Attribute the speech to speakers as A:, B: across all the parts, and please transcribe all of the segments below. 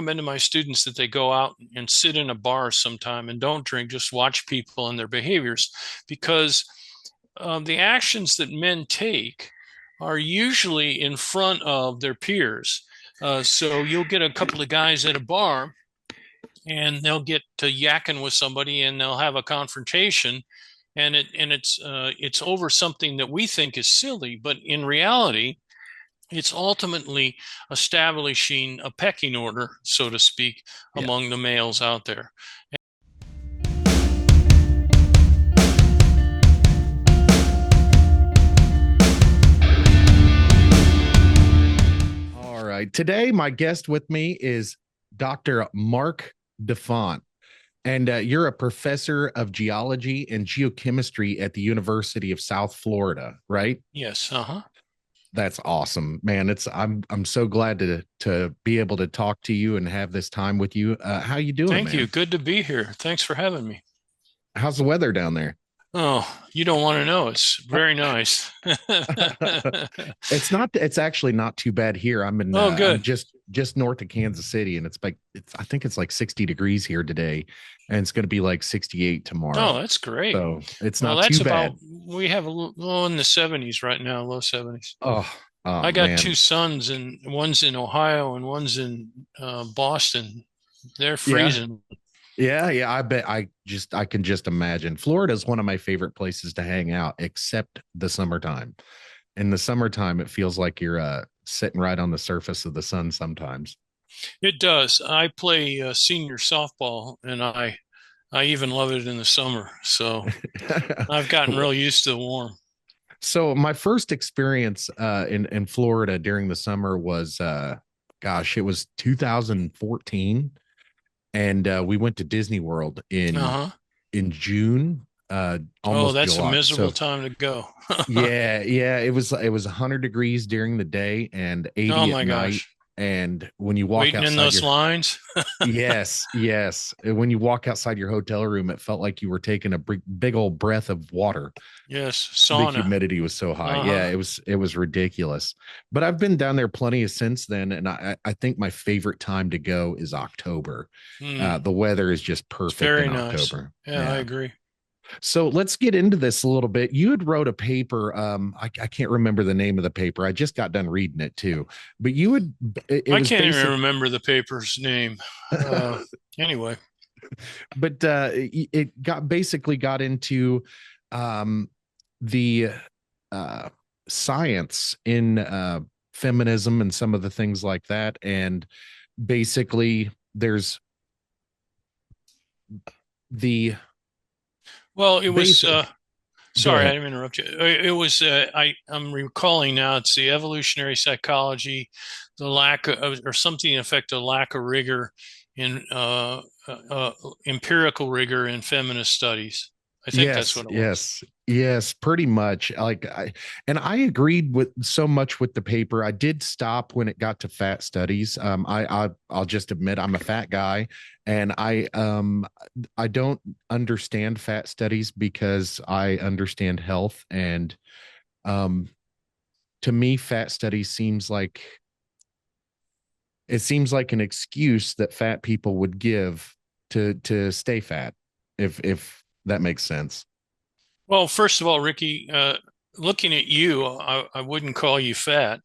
A: recommend to my students that they go out and sit in a bar sometime and don't drink, just watch people and their behaviors, because the actions that men take are usually in front of their peers. So you'll get a couple of guys at a bar and they'll get to yakking with somebody and they'll have a confrontation, and it's over something that we think is silly, but in reality it's ultimately establishing a pecking order, so to speak,
B: Yeah.
A: among the males out there.
B: All right. Today, my guest with me is Dr. Marc Defant, and you're a professor of geology and geochemistry at the University of South Florida, right?
A: Yes. Uh-huh.
B: That's awesome, man. I'm so glad to be able to talk to you and have this time with you. How you doing,
A: Thank you.
B: man?
A: Good to be here. Thanks for having me.
B: How's the weather down there?
A: Oh, you don't want to know. It's very nice.
B: It's actually not too bad here.
A: Oh,
B: I'm
A: good.
B: just north of Kansas City, and I think it's like 60 degrees here today, and it's going to be like 68
A: Oh,
B: tomorrow.
A: that's great.
B: So it's
A: Well,
B: not
A: that's
B: too
A: about,
B: bad.
A: we have a low in the 70s right now, low 70s.
B: Oh, oh
A: I got two
B: man.
A: sons, and one's in Ohio and one's in Boston. They're
B: Yeah.
A: freezing.
B: Yeah. I bet I can just imagine. Florida is one of my favorite places to hang out, except the summertime. In the summertime, it feels like you're sitting right on the surface of the sun sometimes.
A: It does. I play senior softball, and I even love it in the summer. So I've gotten real used to the warm.
B: So my first experience in Florida during the summer was gosh, it was 2014, and we went to Disney World
A: Uh-huh.
B: in June,
A: Oh,
B: almost
A: that's a
B: July.
A: miserable
B: So
A: time to go.
B: yeah, it was 100 degrees during the day and
A: Oh
B: 80 at
A: my
B: night.
A: gosh.
B: And when you walk
A: Waiting in
B: outside
A: those
B: your
A: lines.
B: yes, when you walk outside your hotel room, it felt like you were taking a big old breath of water.
A: Yes,
B: The
A: sauna.
B: humidity was so high. Yeah,
A: Uh-huh.
B: it was ridiculous. But I've been down there plenty of since then, and I think my favorite time to go is October.
A: Mm,
B: The weather is just
A: it's
B: perfect
A: very
B: in
A: nice.
B: October.
A: Yeah, I
B: Yeah.
A: agree.
B: So let's get into this a little bit. You had wrote a paper. I can't remember the name of the paper. I just got done reading it too. But it
A: I
B: was
A: can't even
B: basic.
A: remember the paper's name. Uh, anyway.
B: But it got into um, the uh, science in feminism and some of the things like that. And basically, there's the
A: Well, it was
B: basic. Go
A: sorry, I
B: ahead.
A: didn't interrupt you. It was I'm recalling now, it's the evolutionary psychology, the lack of, or something in effect, a lack of rigor in empirical rigor in feminist studies. I think that's
B: Yes,
A: what it was.
B: yes, yes, pretty much. And I agreed with so much with the paper. I did stop when it got to fat studies. I'll just admit I'm a fat guy, and I don't understand fat studies because I understand health. And um, to me, fat studies seems like an excuse that fat people would give to stay fat, if that makes sense.
A: Well, first of all, Ricky, looking at you, I wouldn't call you fat.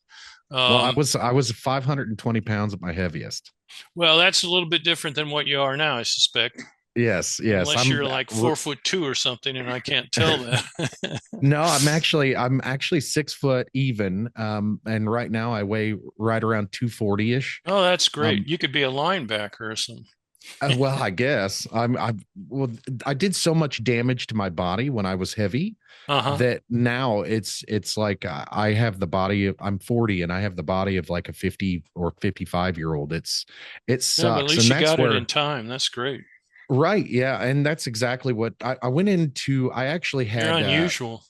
B: Well,
A: Um,
B: I was 520 pounds at my heaviest.
A: well, that's a little bit different than what you are now, I suspect.
B: Yes.
A: Unless you're like 4'2" or something, and I can't tell that.
B: No, I'm actually 6 foot even. And right now I weigh right around 240 ish.
A: Oh, that's great.
B: Um,
A: You could be a linebacker or something.
B: well, I guess well, I did so much damage to my body when I was heavy
A: Uh-huh.
B: that now it's like I have the body of I'm 40 and I have the body of like a 50 or 55-year-old. It
A: Yeah, but at
B: sucks.
A: least
B: And
A: you
B: that's
A: got it in
B: where
A: time. That's great.
B: right, yeah, and that's exactly what I went into.
A: You're unusual.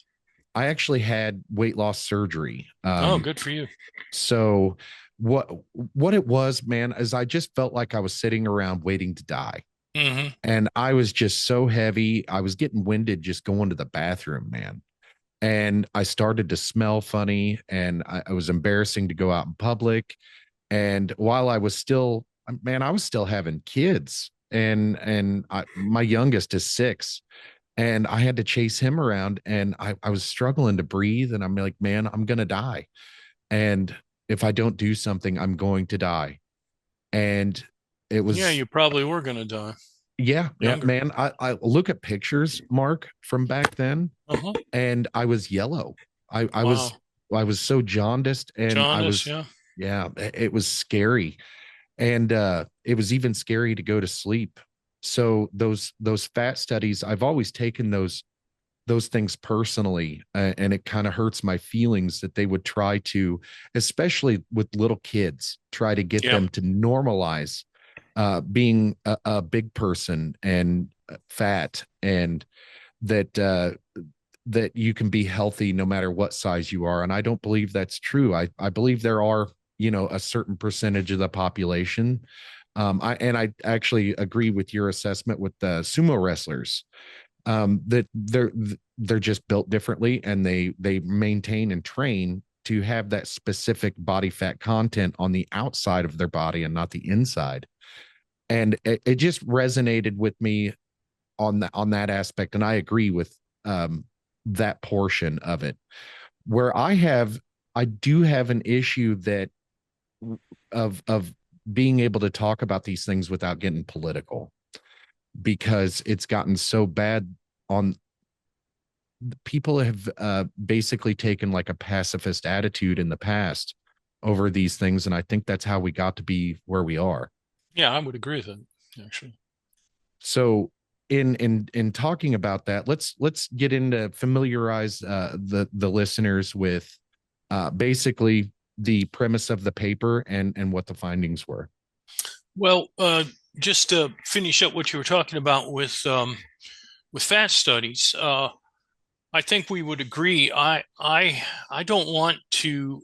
B: I actually had weight loss surgery.
A: Oh, good for you.
B: So what what it was, man, is I just felt like I was sitting around waiting to die.
A: Hmm.
B: And I was just so heavy. I was getting winded just going to the bathroom, man. And I started to smell funny and I was embarrassing to go out in public. And while man, I was still having kids, and my youngest is 6, and I had to chase him around, and I was struggling to breathe, and I'm like, man, I'm gonna die, and if I don't do something, I'm going to die. And it
A: Yeah,
B: was,
A: you probably were going to die
B: yeah, yeah,
A: younger.
B: man. I look at pictures, Mark, from back then,
A: Uh-huh.
B: and I was yellow. I was
A: Wow.
B: I was so jaundiced, and I
A: Jaundice,
B: was,
A: yeah.
B: yeah, it was scary. And it was even scary to go to sleep. So those fat studies, I've always taken those things personally, and it kind of hurts my feelings that they would try to, especially with little kids, try to get
A: Yeah.
B: them to normalize being a big person and fat, and that that you can be healthy no matter what size you are. And I don't believe that's true. I believe there are, a certain percentage of the population. I actually agree with your assessment with the sumo wrestlers, that they're just built differently, and they maintain and train to have that specific body fat content on the outside of their body and not the inside. And it just resonated with me on that aspect, and I agree with that portion of it. Where I do have an issue that of being able to talk about these things without getting political, because it's gotten so bad. On People have basically taken like a pacifist attitude in the past over these things, and I think that's how we got to be where we are.
A: Yeah, I would agree with that, actually.
B: So in talking about that, let's get into familiarize the listeners with basically the premise of the paper and what the findings were.
A: Well, just to finish up what you were talking about with fat studies, I think we would agree. I don't want to.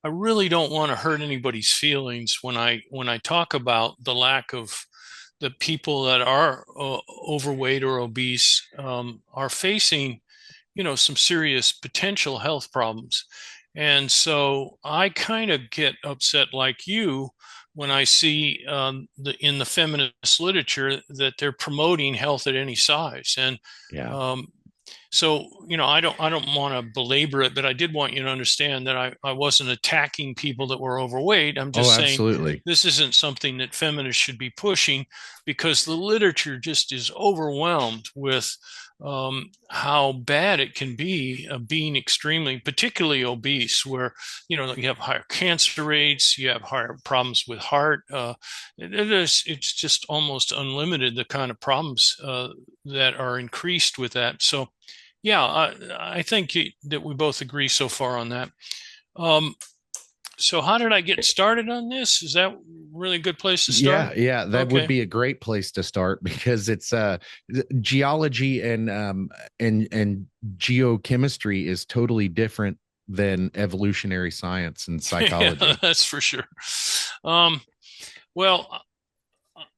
A: I really don't want to hurt anybody's feelings when I talk about the lack of the people that are overweight or obese are facing, some serious potential health problems. And so I kind of get upset like you when I see in the feminist literature that they're promoting health at any size. And
B: Yeah.
A: um, so, I don't want to belabor it, but I did want you to understand that I wasn't attacking people that were overweight. I'm
B: Oh,
A: just saying
B: absolutely.
A: this isn't something that feminists should be pushing, because the literature just is overwhelmed with how bad it can be being extremely, particularly obese, where, you have higher cancer rates, you have higher problems with heart. It's just almost unlimited, the kind of problems that are increased with that. So, yeah, I think that we both agree so far on that. Um, so how did I get started on this? Is that really a good place to start?
B: Yeah, yeah, that would
A: Okay.
B: be a great place to start because it's geology and geochemistry is totally different than evolutionary science and
A: Yeah,
B: psychology.
A: that's for sure. Um, well,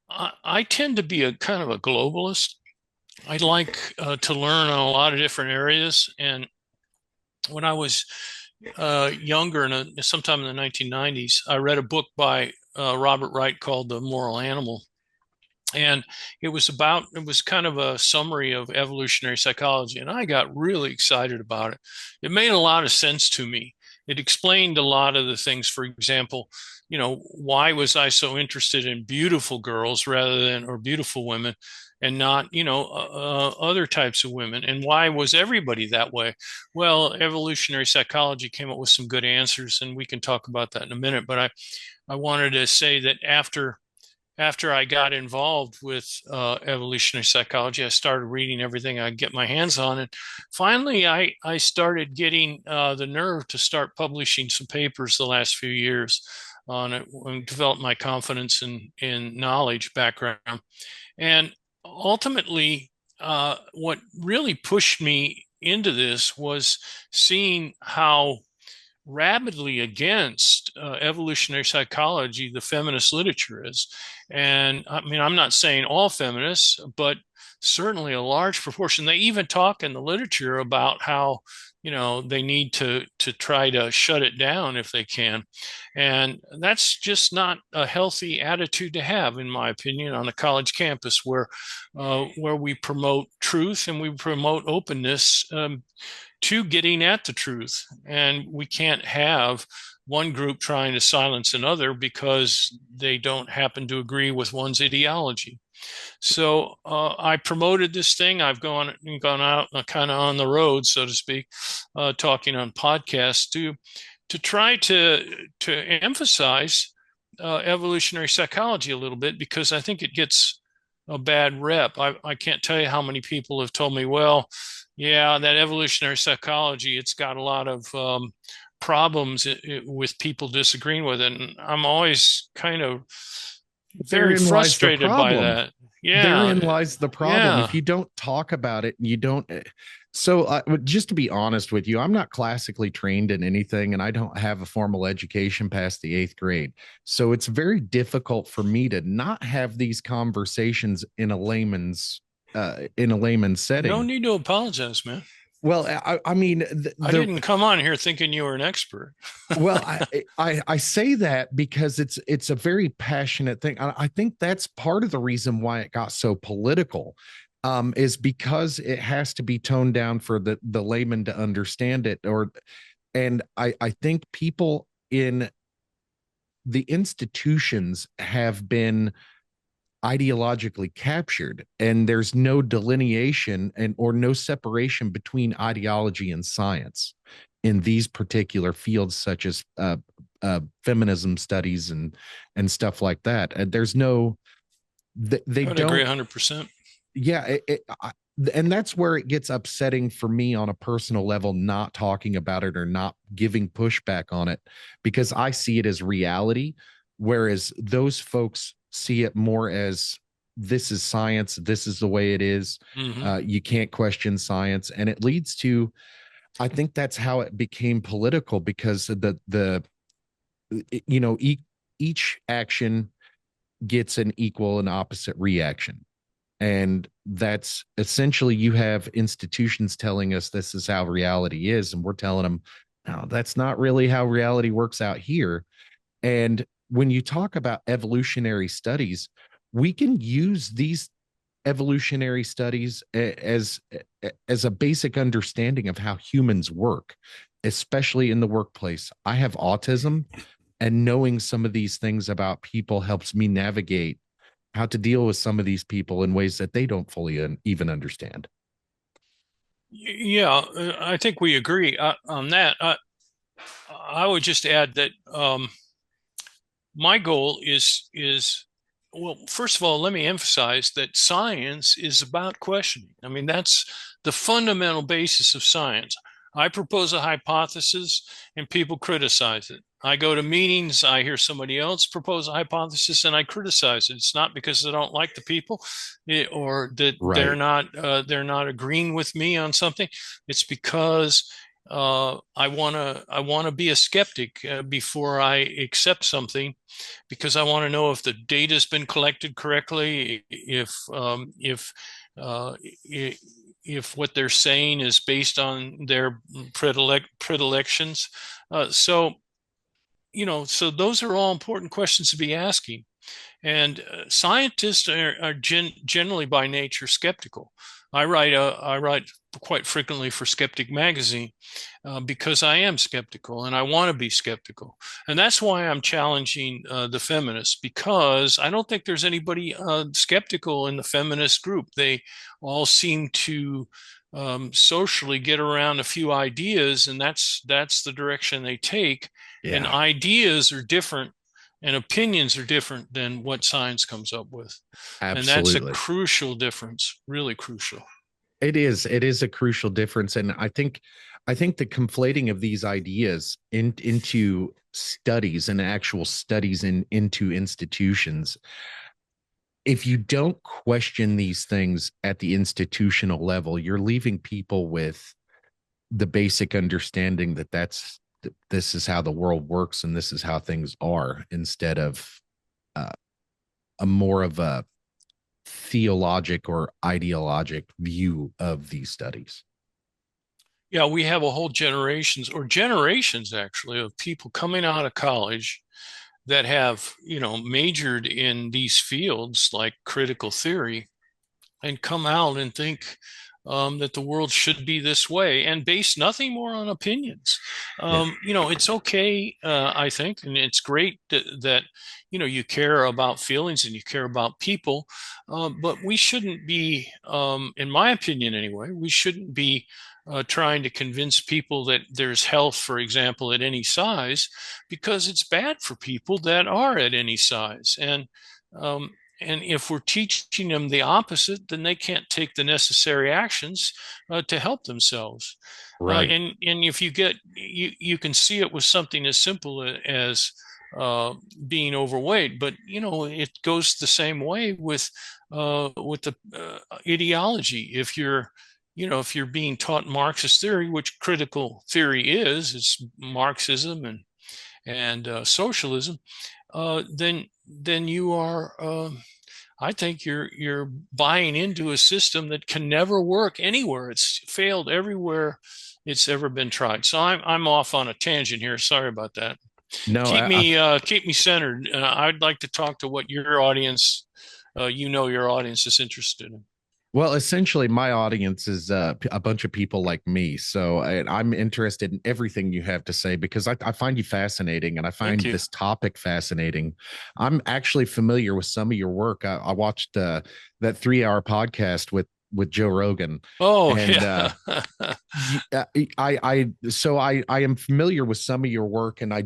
A: I tend to be a kind of a globalist. I like to learn on a lot of different areas. And when I was younger, sometime in the 1990s, I read a book by Robert Wright called The Moral Animal. And it was kind of a summary of evolutionary psychology. And I got really excited about it. It made a lot of sense to me. It explained a lot of the things. For example, why was I so interested in beautiful girls or beautiful women and not, other types of women? And why was everybody that way? Well, evolutionary psychology came up with some good answers, and we can talk about that in a minute. But I wanted to say that after I got involved with evolutionary psychology, I started reading everything I could get my hands on. And finally, I started getting the nerve to start publishing some papers the last few years on it, and developed my confidence in knowledge background. And ultimately, what really pushed me into this was seeing how rabidly against evolutionary psychology the feminist literature is. And I mean, I'm not saying all feminists, but certainly a large proportion. They even talk in the literature about how they need to try to shut it down if they can. And that's just not a healthy attitude to have, in my opinion, on a college campus where we promote truth and we promote openness to getting at the truth. And we can't have one group trying to silence another because they don't happen to agree with one's ideology. So I promoted this thing. I've gone out kind of on the road, so to speak, talking on podcasts to try to emphasize evolutionary psychology a little bit, because I think it gets a bad rep. I can't tell you how many people have told me, well, yeah, that evolutionary psychology, it's got a lot of problems with people disagreeing with it. And I'm always kind of very
B: Therein lies the
A: frustrated by
B: problem.
A: that. Yeah,
B: Therein lies the problem.
A: yeah.
B: If you don't talk about it and you don't, so just to be honest with you, I'm not classically trained in anything and I don't have a formal education past the 8th grade. So it's very difficult for me to not have these conversations in a layman's
A: No
B: setting.
A: need to apologize, man.
B: Well, I mean,
A: I didn't come on here thinking you were an expert.
B: well, I say that because it's a very passionate thing. I think that's part of the reason why it got so political, is because it has to be toned down for the layman to understand it. And I think people in the institutions have been ideologically captured, and there's no delineation and or no separation between ideology and science in these particular fields, such as feminism studies and stuff like that. And there's no, they
A: I would agree
B: don't.
A: 100%.
B: Yeah, and that's where it gets upsetting for me on a personal level, not talking about it or not giving pushback on it, because I see it as reality, whereas those folks see it more as this is science, this is the way it is.
A: Hmm.
B: You can't question science, and it leads to, I think that's how it became political, because the you know each action gets an equal and opposite reaction. And that's essentially, you have institutions telling us this is how reality is, and we're telling them, no, that's not really how reality works out here. And when you talk about evolutionary studies, we can use these evolutionary studies as a basic understanding of how humans work, especially in the workplace. I have autism, and knowing some of these things about people helps me navigate how to deal with some of these people in ways that they don't fully even understand.
A: Yeah, I think we agree on that. I would just add that my goal is well, first of all, let me emphasize that science is about questioning. I mean, that's the fundamental basis of science. I propose a hypothesis and people criticize it. I go to meetings, I hear somebody else propose a hypothesis and I criticize it. It's not because I don't like the people or that
B: Right.
A: they're not agreeing with me on something. It's because I want to be a skeptic before I accept something, because I want to know if the data has been collected correctly, uh, if what they're saying is based on their predilections. So those are all important questions to be asking. And scientists are generally by nature skeptical. I write quite frequently for Skeptic magazine because I am skeptical and I want to be skeptical, and that's why I'm challenging the feminists, because I don't think there's anybody skeptical in the feminist group. They all seem to socially get around a few ideas, and that's the direction they take. And
B: Yeah,
A: ideas are different and opinions are different than what science comes up with. And that's a
B: absolutely.
A: crucial difference, really crucial.
B: It is a crucial difference. And I think the conflating of these ideas into studies and actual studies into institutions, if you don't question these things at the institutional level, you're leaving people with the basic understanding that this is how the world works and this is how things are, instead of uh, a more of a theologic or ideologic view of these studies.
A: Yeah, we have a whole generations or generations actually of people coming out of college that have, majored in these fields like critical theory and come out and think that the world should be this way and base nothing more on opinions.
B: Yeah.
A: It's okay, I think, and it's great that you care about feelings and you care about people, but we shouldn't be, in my opinion anyway, we shouldn't be trying to convince people that there's health, for example, at any size, because it's bad for people that are at any size. Um, and if we're teaching them the opposite, then they can't take the necessary actions to help themselves.
B: Right.
A: And if you can see it with something as simple as uh, being overweight, but it goes the same way with the ideology. If you're being taught Marxist theory, which critical theory is, it's Marxism and socialism, then you are. I think you're buying into a system that can never work anywhere. It's failed everywhere it's ever been tried. So I'm off on a tangent here. Sorry about that.
B: No,
A: Keep me centered. I'd like to talk to what your audience, your audience is interested in.
B: well, essentially, my audience is a bunch of people like me. So I'm interested in everything you have to say because I find you fascinating and I
A: Thank
B: find
A: you.
B: this topic fascinating. I'm actually familiar with some of your work. I watched that 3 hour podcast with Joe Rogan,
A: Oh
B: and
A: yeah.
B: I am familiar with some of your work, and I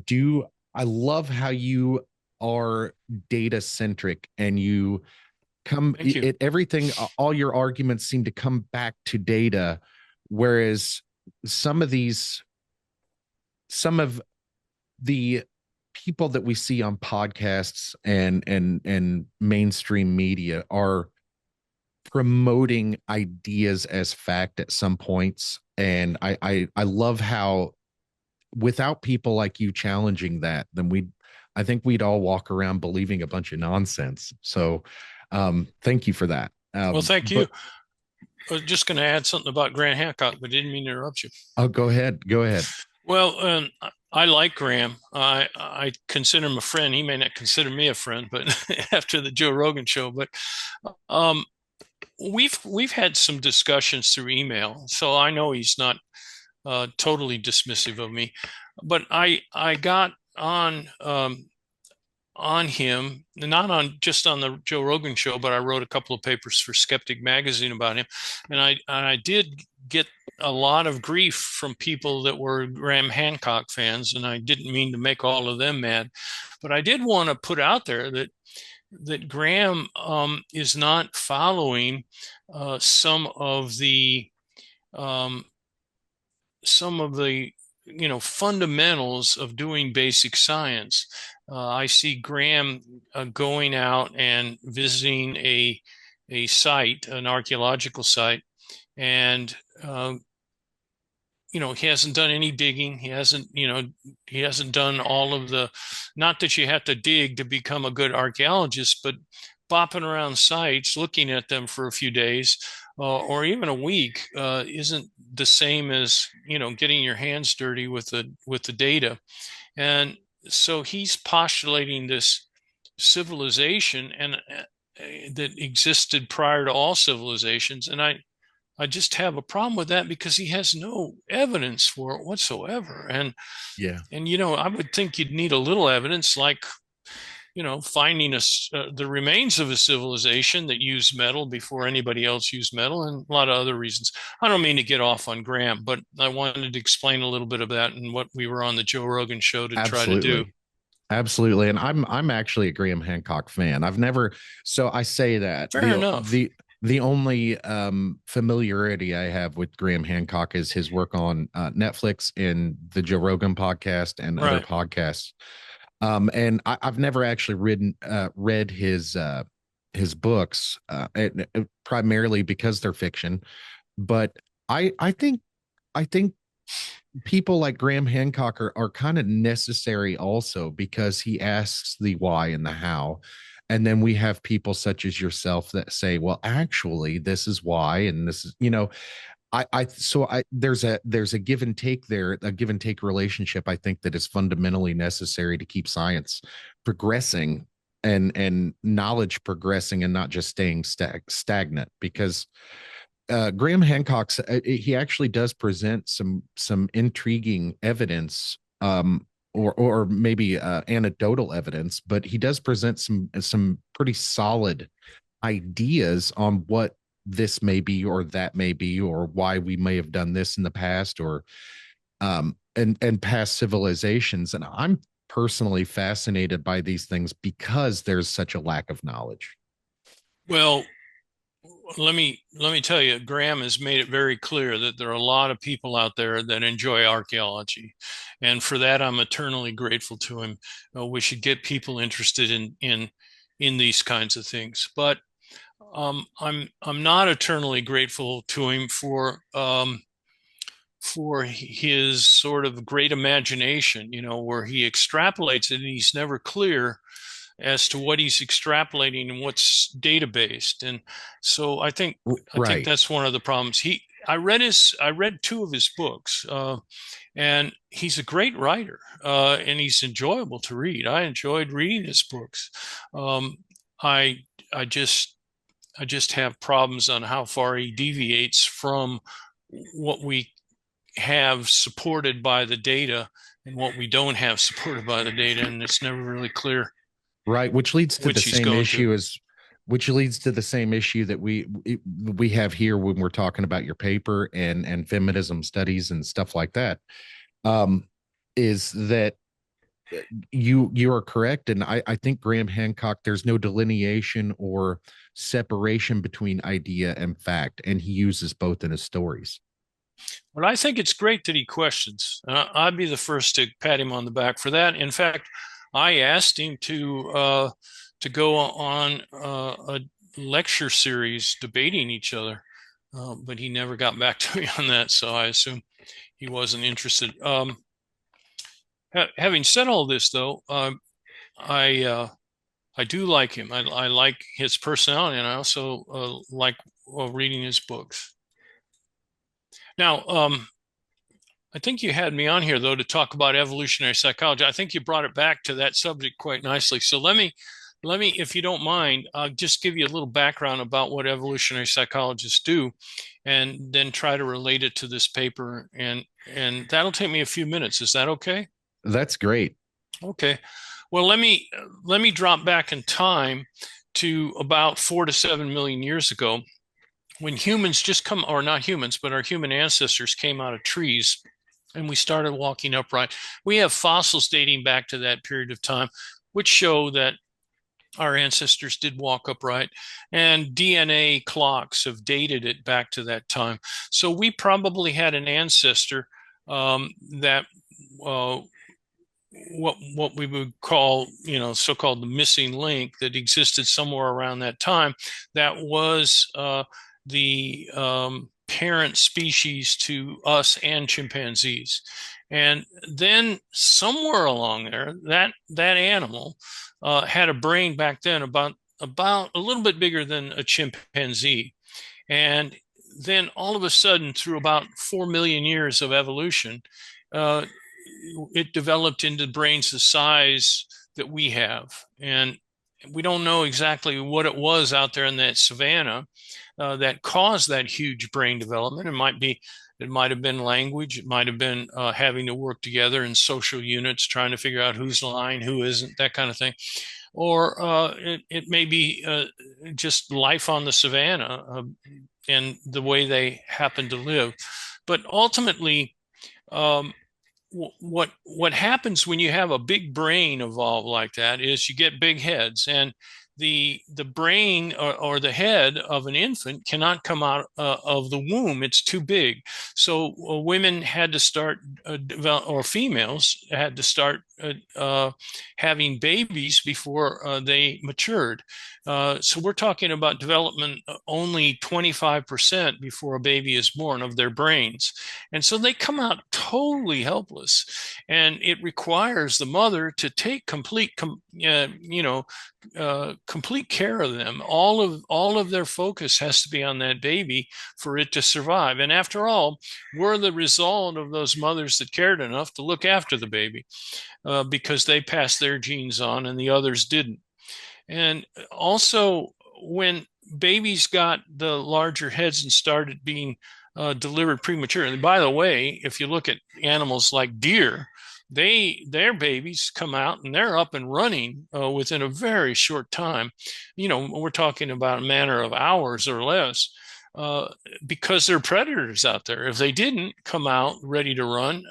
B: love how you are data centric and you come
A: Thank you.
B: it everything, all your arguments seem to come back to data, whereas some of these some of the people that we see on podcasts and mainstream media are promoting ideas as fact at some points, and I love how without people like you challenging that, then I think we'd all walk around believing a bunch of nonsense. So thank you for that.
A: Well, thank you.
B: But
A: I was just going to add something about Grant Hancock, but didn't mean to interrupt you.
B: oh, go ahead. Go ahead.
A: Well, I like Graham. I consider him a friend. He may not consider me a friend, but after the Joe Rogan show, but um, we've had some discussions through email, so I know he's not totally dismissive of me. But I got on him, not on just on the Joe Rogan show, but I wrote a couple of papers for Skeptic magazine about him, and I did get a lot of grief from people that were Graham Hancock fans, and I didn't mean to make all of them mad, but I did want to put out there that Graham is not following some of the um, fundamentals of doing basic science. I see Graham going out and visiting a site, an archaeological site, and he hasn't done any digging. He hasn't done all of the, not that you have to dig to become a good archaeologist, but bopping around sites, looking at them for a few days, or even a week, isn't the same as, getting your hands dirty with the data. And so he's postulating this civilization and that existed prior to all civilizations. And I just have a problem with that because he has no evidence for it whatsoever.
B: Yeah.
A: And I would think you'd need a little evidence, like finding the remains of a civilization that used metal before anybody else used metal, and a lot of other reasons. I don't mean to get off on Graham, but I wanted to explain a little bit of that and what we were on the Joe Rogan show to try to do.
B: Absolutely. Absolutely. And I'm actually a Graham Hancock fan. I've never, so I say that
A: Fair enough.
B: the only familiarity I have with Graham Hancock is his work on Netflix and the Joe Rogan podcast and other
A: Right.
B: podcasts. And I've never actually read his books, primarily because they're fiction. But I think people like Graham Hancock are kind of necessary also because he asks the why and the how. And then we have people such as yourself that say, well, actually, this is why. And this is, there's a give and take there, a give and take relationship. I think that is fundamentally necessary to keep science progressing and knowledge progressing and not just staying stagnant. Because Graham Hancock's he actually does present some intriguing evidence, or maybe anecdotal evidence, but he does present some pretty solid ideas on what this may be or that may be, or why we may have done this in the past, or and past civilizations. And I'm personally fascinated by these things because there's such a lack of knowledge.
A: Well, let me tell you, Graham has made it very clear that there are a lot of people out there that enjoy archaeology, and for that I'm eternally grateful to him. We should get people interested in these kinds of things, but I'm not eternally grateful to him for his sort of great imagination, where he extrapolates it and he's never clear as to what he's extrapolating and what's data based. And so I think
B: Right.
A: that's one of the problems. I read two of his books, and he's a great writer, and he's enjoyable to read. I enjoyed reading his books. Um, I I just have problems on how far he deviates from what we have supported by the data and what we don't have supported by the data, and it's never really clear
B: Right, which leads to the
A: which he's
B: same
A: going to.
B: issue as which leads to the same issue that we have here when we're talking about your paper and feminism studies and stuff like that. Um, is that you are correct, and I think Graham Hancock, there's no delineation or separation between idea and fact, and he uses both in his stories.
A: But I think it's great that he questions. I'd be the first to pat him on the back for that. In fact, I asked him to go on a lecture series debating each other, but he never got back to me on that. So I assume he wasn't interested. Having said all this, though, I I do like him. I like his personality, and I also like reading his books. Now, I think you had me on here though to talk about evolutionary psychology. I think you brought it back to that subject quite nicely. So let me, if you don't mind, just give you a little background about what evolutionary psychologists do, and then try to relate it to this paper. And that'll take me a few minutes. Is that okay?
B: That's great.
A: Okay. Well, let me drop back in time to about 4 to 7 million years ago, when humans just come, or not humans, but our human ancestors came out of trees and we started walking upright. We have fossils dating back to that period of time, which show that our ancestors did walk upright, and DNA clocks have dated it back to that time. So we probably had an ancestor that what we would call, so-called the missing link, that existed somewhere around that time, that was the parent species to us and chimpanzees. And then somewhere along there, that animal had a brain back then about a little bit bigger than a chimpanzee. And then all of a sudden, through about 4 million years of evolution, uh, it developed into brains the size that we have. And we don't know exactly what it was out there in that savannah that caused that huge brain development. It might have been language. It might have been having to work together in social units, trying to figure out who's lying, who isn't, that kind of thing. Or it may be just life on the savannah and the way they happen to live. But ultimately, um, what happens when you have a big brain evolve like that is you get big heads, and the brain, or the head of an infant cannot come out of the womb. It's too big. So women had to start or females had to start having babies before they matured. So we're talking about development only 25% before a baby is born of their brains. And so they come out totally helpless. And it requires the mother to take complete, complete care of them. All of their focus has to be on that baby for it to survive. And after all, we're the result of those mothers that cared enough to look after the baby, because they passed their genes on and the others didn't. And also, when babies got the larger heads and started being delivered premature, and by the way, if you look at animals like deer, their babies come out and they're up and running within a very short time. We're talking about a matter of hours or less. Because they're predators out there. If they didn't come out ready to run,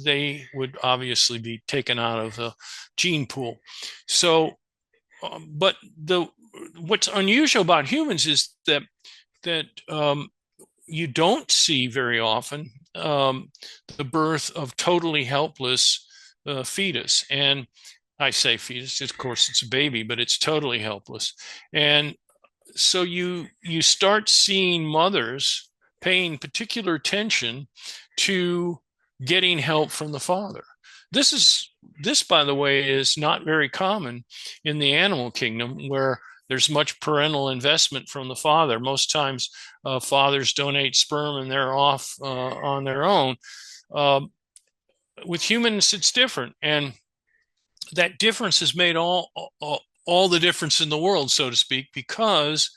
A: they would obviously be taken out of the gene pool. So, but what's unusual about humans is that you don't see very often the birth of totally helpless fetus. And I say fetus, of course, it's a baby, but it's totally helpless. And so you start seeing mothers paying particular attention to getting help from the father. This, by the way, is not very common in the animal kingdom, where there's much parental investment from the father. Most times, fathers donate sperm and they're off on their own. With humans, it's different, and that difference has made all the difference in the world, so to speak, because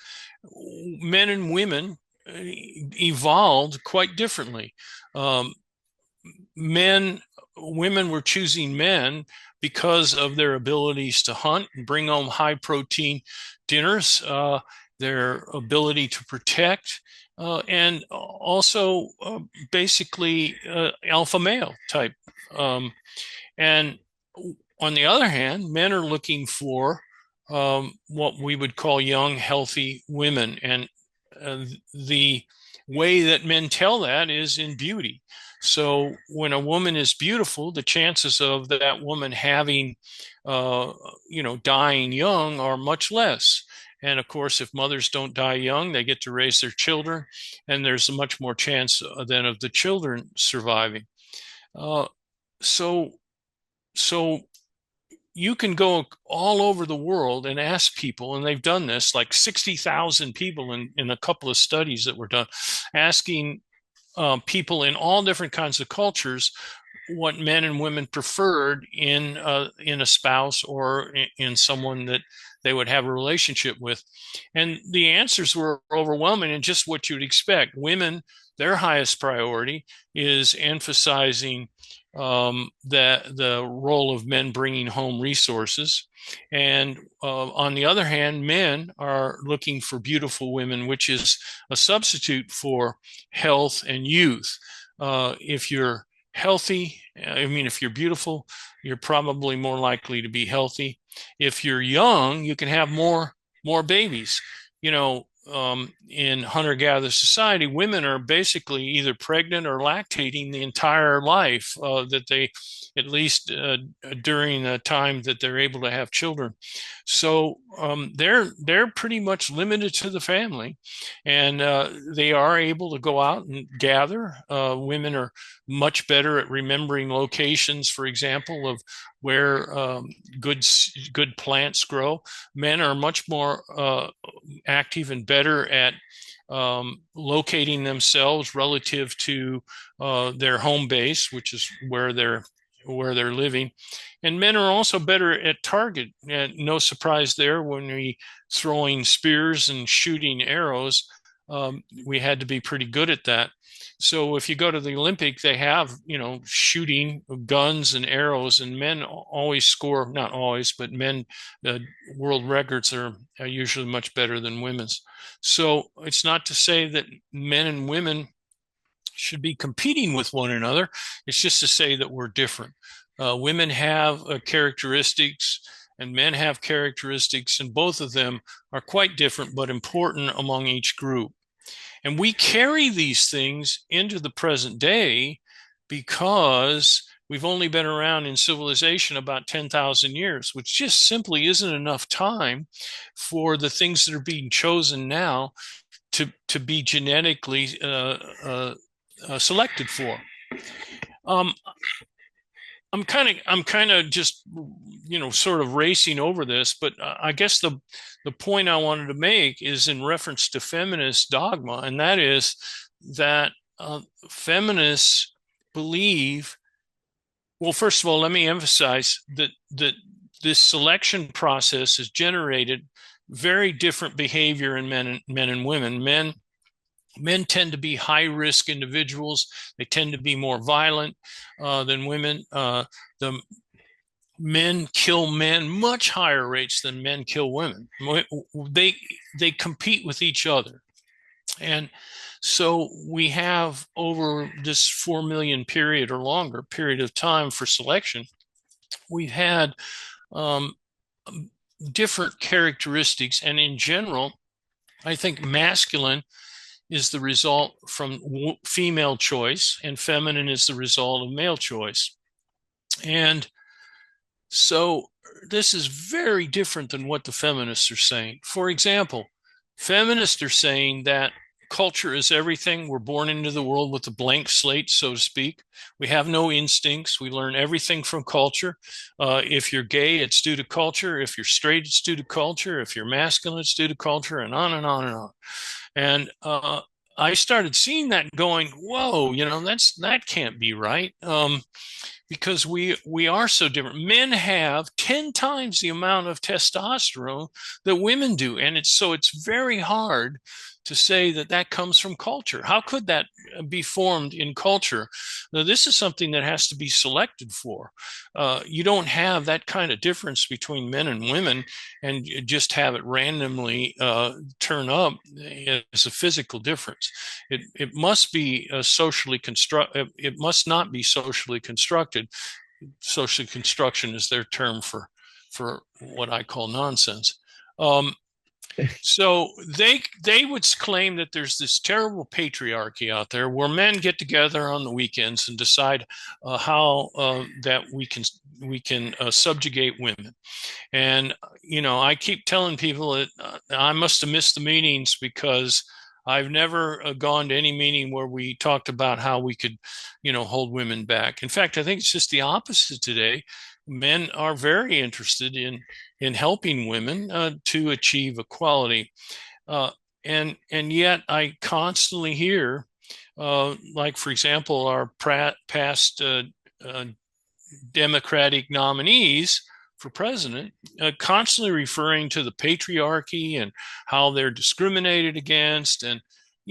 A: men and women evolved quite differently. Women were choosing men because of their abilities to hunt and bring home high protein dinners, their ability to protect, and also basically alpha male type. And on the other hand, men are looking for what we would call young, healthy women. And the way that men tell that is in beauty. So when a woman is beautiful, the chances of that woman having, dying young are much less. And of course, if mothers don't die young, they get to raise their children, and there's a much more chance then of the children surviving. So, so you can go all over the world and ask people, and they've done this, like 60,000 people in a couple of studies that were done, asking people in all different kinds of cultures what men and women preferred in a spouse or in someone that they would have a relationship with. And the answers were overwhelming, and just what you'd expect. Women, their highest priority is emphasizing the role of men bringing home resources. And on the other hand, men are looking for beautiful women, which is a substitute for health and youth. If you're healthy, if you're beautiful, you're probably more likely to be healthy. If you're young, you can have more babies. In hunter-gatherer society, women are basically either pregnant or lactating the entire life that they, at least during the time that they're able to have children. So they're pretty much limited to the family, and they are able to go out and gather. Women are much better at remembering locations, for example, of where good plants grow. Men are much more active and better at locating themselves relative to their home base, which is where they're living. And men are also better at target. And no surprise there, when we throwing spears and shooting arrows, we had to be pretty good at that. So if you go to the Olympic, they have, shooting guns and arrows, and men always score, not always, but men, the world records are usually much better than women's. So it's not to say that men and women should be competing with one another. It's just to say that we're different. Women have characteristics and men have characteristics, and both of them are quite different but important among each group. And we carry these things into the present day because we've only been around in civilization about 10,000 years, which just simply isn't enough time for the things that are being chosen now to be genetically selected for. I'm kind of just sort of racing over this, but I guess the point I wanted to make is in reference to feminist dogma, and that is that feminists believe. Well, first of all, let me emphasize that this selection process has generated very different behavior in men and women. Men tend to be high risk individuals. They tend to be more violent than women. The men kill men much higher rates than men kill women. They they compete with each other, and so we have over this 4 million period or longer period of time for selection. We've had um, different characteristics, and in general, I think masculine is the result from female choice, and feminine is the result of male choice. And so this is very different than what the feminists are saying. For example, feminists are saying that culture is everything. We're born into the world with a blank slate, so to speak. We have no instincts. We learn everything from culture. If you're gay, it's due to culture. If you're straight, it's due to culture. If you're masculine, it's due to culture, and on and on and on. And I started seeing that going, whoa, that can't be right. Because we are so different. Men have 10 times the amount of testosterone that women do. And it's very hard to say that that comes from culture. How could that be formed in culture? Now, this is something that has to be selected for. You don't have that kind of difference between men and women and just have it randomly turn up as a physical difference. It must be socially construct. It must not be socially constructed. Social construction is their term for what I call nonsense. Um, so they would claim that there's this terrible patriarchy out there where men get together on the weekends and decide how that we can subjugate women. And I keep telling people that I must have missed the meetings because I've never gone to any meeting where we talked about how we could, hold women back. In fact, I think it's just the opposite today. Men are very interested in helping women to achieve equality, uh, and yet I constantly hear, like for example, our past uh, Democratic nominees for president, constantly referring to the patriarchy and how they're discriminated against. And,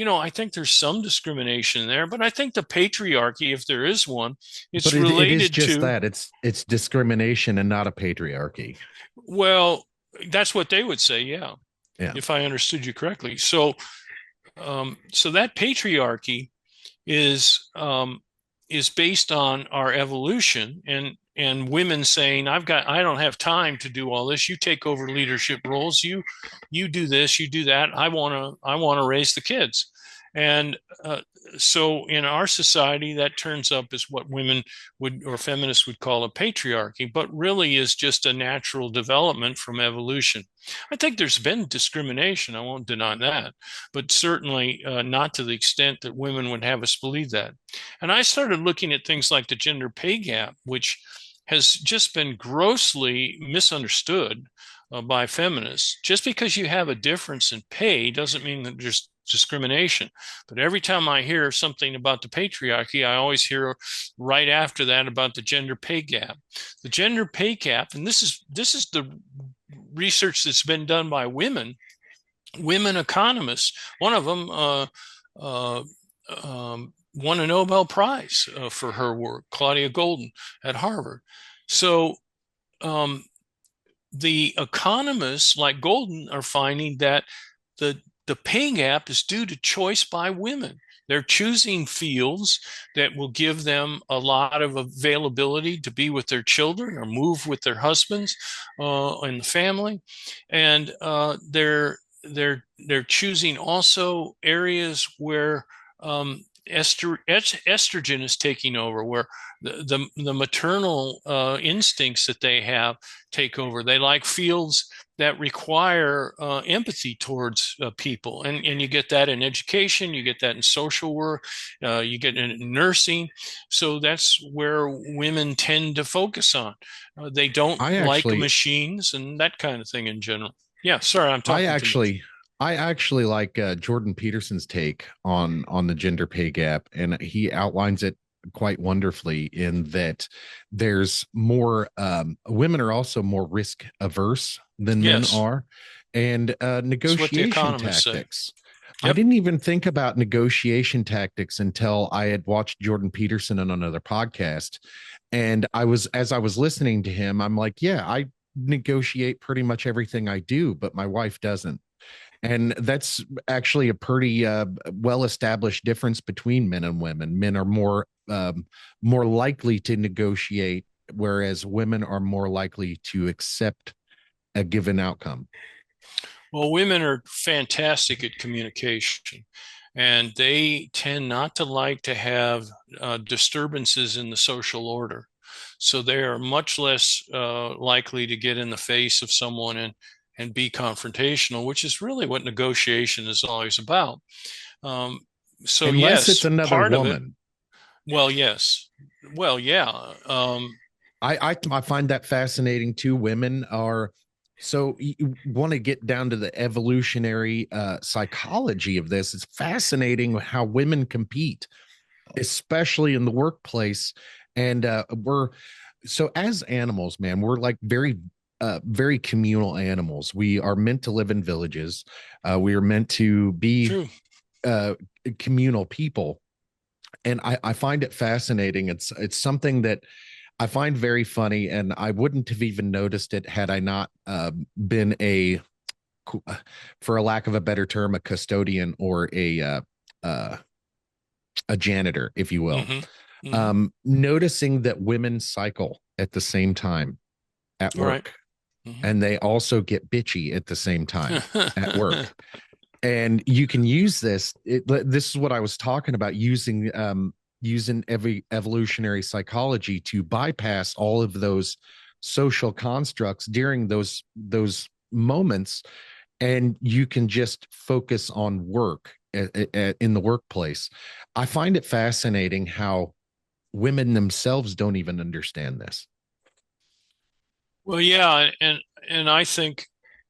A: I think there's some discrimination there, but I think the patriarchy, if there is one,
B: But
A: it's
B: it is
A: related
B: just
A: to,
B: that it's discrimination and not a patriarchy.
A: well, that's what they would say. Yeah.
B: Yeah.
A: If I understood you correctly. So that patriarchy is based on our evolution and women saying, I don't have time to do all this. You take over leadership roles. You do this, you do that. I want to raise the kids. And so in our society, that turns up as what women would, or feminists would call a patriarchy, but really is just a natural development from evolution. I think there's been discrimination. I won't deny that, but certainly not to the extent that women would have us believe that. And I started looking at things like the gender pay gap, which has just been grossly misunderstood by feminists. Just because you have a difference in pay doesn't mean that there's discrimination. But every time I hear something about the patriarchy, I always hear right after that about the gender pay gap. The gender pay gap, and this is the research that's been done by women economists. One of them uh, won a Nobel Prize for her work, Claudia Golden at Harvard. So um, the economists like Golden are finding that the pay gap is due to choice by women. They're choosing fields that will give them a lot of availability to be with their children or move with their husbands in the family, and they're choosing also areas where estrogen is taking over, where the maternal instincts that they have take over. They like fields that require empathy towards people, and you get that in education, you get that in social work, you get it in nursing. So that's where women tend to focus on. They don't
B: I
A: like
B: actually,
A: machines and that kind of thing in general. Yeah, sorry, I'm
B: I
A: talking too much.
B: actually, I actually like Jordan Peterson's take on the gender pay gap, and he outlines it quite wonderfully in that there's more women are also more risk averse than men
A: Yes,
B: are, and
A: it's what the
B: negotiation
A: economists say.
B: tactics. I
A: Yep.
B: didn't even think about negotiation tactics until I had watched Jordan Peterson on another podcast. And as I was listening to him, I'm like, yeah, I negotiate pretty much everything I do, but my wife doesn't. And that's actually a pretty well established difference between men and women. Men are more likely to negotiate, whereas women are more likely to accept a given outcome.
A: Well, women are fantastic at communication, and they tend not to like to have disturbances in the social order. So they are much less likely to get in the face of someone and be confrontational, which is really what negotiation is always about. Um, so
B: Unless it's
A: yes,
B: another
A: part of it.
B: woman.
A: Well, yes. Well, yeah.
B: I find that fascinating too. Women are so you want to get down to the evolutionary psychology of this. It's fascinating how women compete, especially in the workplace. And we're so as animals, man, we're like very communal animals. We are meant to live in villages. We are meant to be
A: True.
B: uh, communal people. And I find it fascinating. It's something that I find very funny, and I wouldn't have even noticed it had I not been for a lack of a better term, a custodian or uh, a janitor, if you will.
A: Hmm. Hmm.
B: Noticing that women cycle at the same time at
A: Right.
B: work,
A: Hmm.
B: and they also get bitchy at the same time at work. And you can use this is what I was talking about, using every evolutionary psychology to bypass all of those social constructs during those moments, and you can just focus on work in the workplace. I find it fascinating how women themselves don't even understand this.
A: Well, yeah, and I think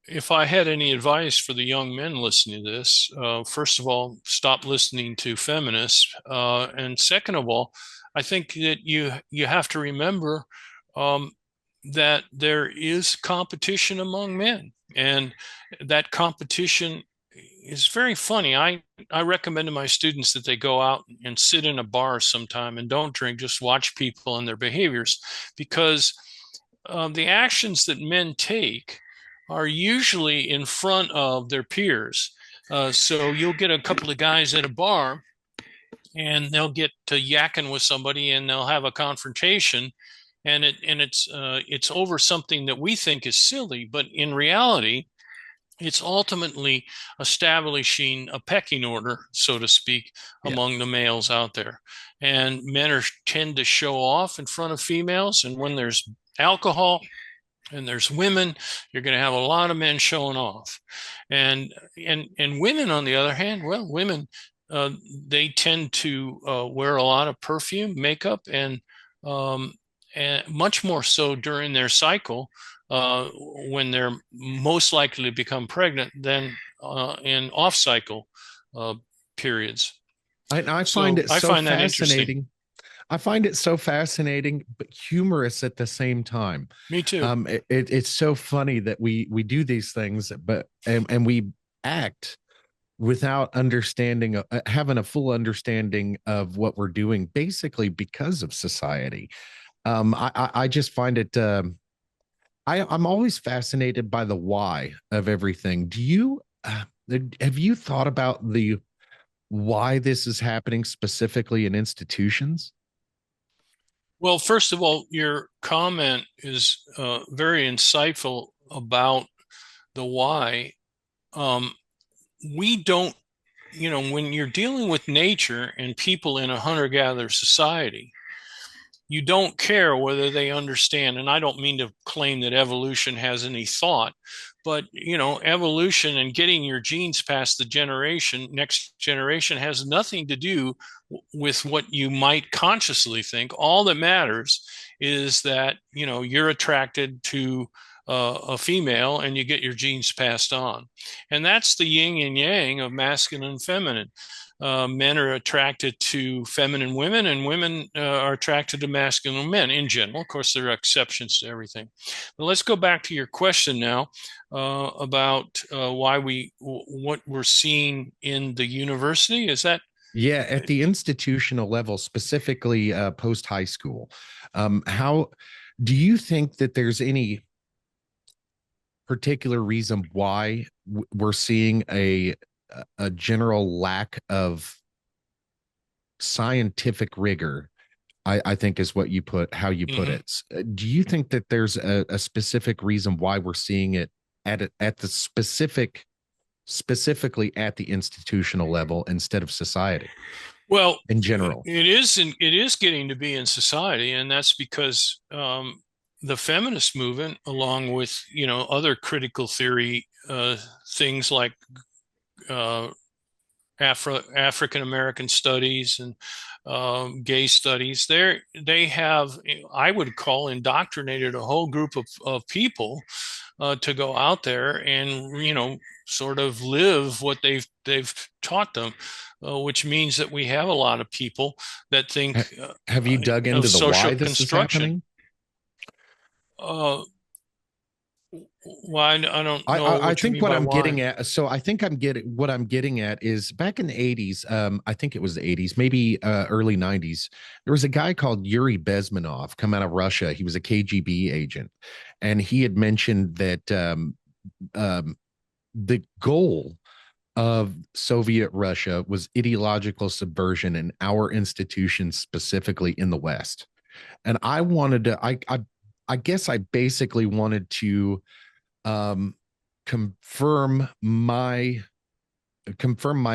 A: if I had any advice for the young men listening to this, first of all, stop listening to feminists, and second of all, I think that you have to remember um, that there is competition among men, and that competition is very funny. I recommend to my students that they go out and sit in a bar sometime and don't drink, just watch people and their behaviors, because the actions that men take are usually in front of their peers. So you'll get a couple of guys at a bar and they'll get to yakking with somebody and they'll have a confrontation, and it's over something that we think is silly, but in reality it's ultimately establishing a pecking order, so to speak,
B: Yeah.
A: among the males out there. And men tend to show off in front of females, and when there's alcohol and there's women, you're going to have a lot of men showing off. And women, on the other hand, well, women, uh, they tend to wear a lot of perfume, makeup, um, and much more so during their cycle, when they're most likely to become pregnant than in off cycle uh, periods.
B: I find
A: So
B: it
A: I
B: so
A: find that interesting.
B: fascinating. I find it so fascinating, but humorous at the same time.
A: Me too.
B: It's so funny that we do these things, but and we act without understanding, having a full understanding of what we're doing, basically because of society. I just find it. I'm always fascinated by the why of everything. Do you have you thought about the why this is happening specifically in institutions?
A: Well, first of all, your comment is very insightful about the why. Um, we don't. when you're dealing with nature and people in a hunter-gatherer society, you don't care whether they understand. And I don't mean to claim that evolution has any thought, but evolution and getting your genes past the next generation has nothing to do with what you might consciously think. All that matters is that you're attracted to a female and you get your genes passed on. And that's the yin and yang of masculine and feminine. Men are attracted to feminine women, and women are attracted to masculine men in general. Of course, there are exceptions to everything. But let's go back to your question now about what we're seeing in the university. Is that?
B: Yeah, at the institutional level, specifically post high school, how do you think that there's any particular reason why we're seeing a general lack of scientific rigor? I think is what you put, how you put
A: Mhm.
B: it. Do you think that there's a specific reason why we're seeing it at the specifically at the institutional level instead of society
A: Well,
B: in general?
A: it is getting to be in society, and that's because the feminist movement, along with other critical theory things like uh, African American studies and gay studies, they have, I would call, indoctrinated a whole group of people to go out there and sort of live what they've taught them, which means that we have a lot of people that think
B: Have you dug
A: of
B: into the
A: social
B: why this is
A: construction.
B: happening?
A: Uh, why I don't
B: I,
A: know
B: I
A: what you
B: think
A: mean
B: what
A: by
B: I'm
A: why.
B: getting at, so I think I'm getting what I'm getting at is back in the 80s, I think it was the 80s, maybe early 90s, there was a guy called Yuri Bezmenov come out of Russia. He was a KGB agent, and he had mentioned that um, the goal of Soviet Russia was ideological subversion in our institutions, specifically in the West. And I wanted to, I guess I basically wanted to um, confirm my